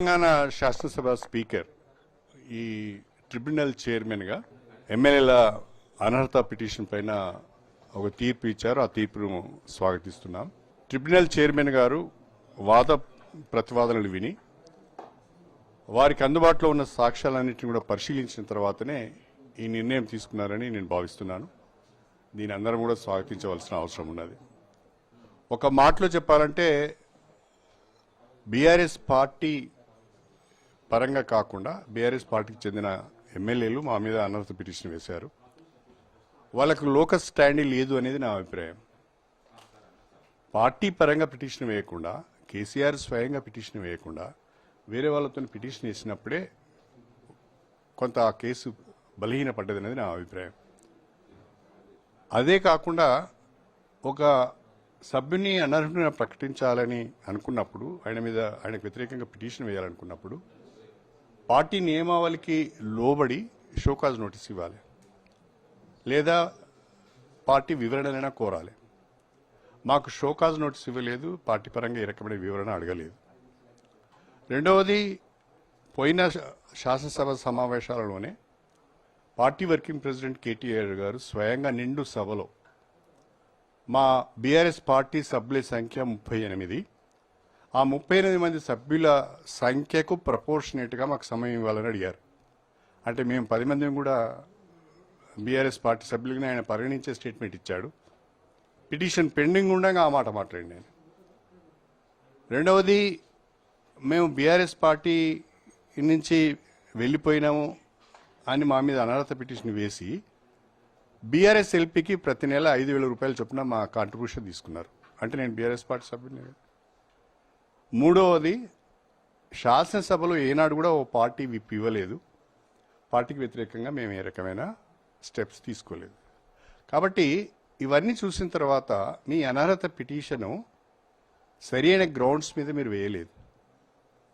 తెలంగాణ శాసనసభ స్పీకర్ ఈ ట్రిబ్యునల్ చైర్మన్గా ఎమ్మెల్యేల అనర్హత పిటిషన్ పైన ఒక తీర్పు ఇచ్చారు. ఆ తీర్పును స్వాగతిస్తున్నాం. ట్రిబ్యునల్ చైర్మన్ గారు వాద ప్రతివాదనలు విని వారికి అందుబాటులో ఉన్న సాక్ష్యాలన్నింటినీ కూడా పరిశీలించిన తర్వాతనే ఈ నిర్ణయం తీసుకున్నారని నేను భావిస్తున్నాను. దీని అందరం కూడా స్వాగతించవలసిన అవసరం ఉన్నది. ఒక మాటలో చెప్పాలంటే బీఆర్ఎస్ పార్టీ పరంగా కాకుండా బీఆర్ఎస్ పార్టీకి చెందిన ఎమ్మెల్యేలు మా మీద అనర్హత పిటిషన్ వేశారు. వాళ్ళకు లోకల్ స్టాండింగ్ లేదు అనేది నా అభిప్రాయం. పార్టీ పరంగా పిటిషన్ వేయకుండా, కేసీఆర్ స్వయంగా పిటిషన్ వేయకుండా వేరే వాళ్ళతో పిటిషన్ వేసినప్పుడే కొంత ఆ కేసు బలహీనపడ్డది అనేది నా అభిప్రాయం. అదే కాకుండా ఒక సభ్యుని అనర్హుని ప్రకటించాలని అనుకున్నప్పుడు, ఆయనకు వ్యతిరేకంగా పిటిషన్ వేయాలనుకున్నప్పుడు పార్టీ నియమావళికి లోబడి షోకాజ్ నోటీస్ ఇవ్వాలి, లేదా పార్టీ వివరణనైనా కోరాలి. మాకు షోకాజ్ నోటీస్ ఇవ్వలేదు, పార్టీ పరంగా ఈ రకమైన వివరణ అడగలేదు. రెండవది, పోయిన శాసనసభ సమావేశాలలోనే పార్టీ వర్కింగ్ ప్రెసిడెంట్ కేటీఆర్ గారు స్వయంగా నిండు సభలో మా బీఆర్ఎస్ పార్టీ సభ్యుల సంఖ్య 38, ఆ 38 మంది సభ్యుల సంఖ్యకు ప్రపోర్షనేట్గా మాకు సమయం ఇవ్వాలని అడిగారు. అంటే మేము 10 మందిని కూడా బీఆర్ఎస్ పార్టీ సభ్యులుగా ఆయన పరిగణించే స్టేట్మెంట్ ఇచ్చాడు. పిటిషన్ పెండింగ్ ఉండగా ఆ మాట మాట్లాడి నేను. రెండవది, మేము బీఆర్ఎస్ పార్టీ నుంచి వెళ్ళిపోయినాము అని మా మీద అనర్హత పిటిషన్ వేసి బీఆర్ఎస్ ఎల్పీకి ప్రతి నెల 5,000 రూపాయలు చొప్పున మా కాంట్రిబ్యూషన్ తీసుకున్నారు. అంటే నేను బీఆర్ఎస్ పార్టీ సభ్యుని. మూడవది, శాసనసభలో ఏనాడు కూడా ఓ పార్టీ విప్ ఇవ్వలేదు. పార్టీకి వ్యతిరేకంగా మేము ఏ రకమైన స్టెప్స్ తీసుకోలేదు. కాబట్టి ఇవన్నీ చూసిన తర్వాత మీ అనర్హత పిటిషను సరైన గ్రౌండ్స్ మీద మీరు వేయలేదు.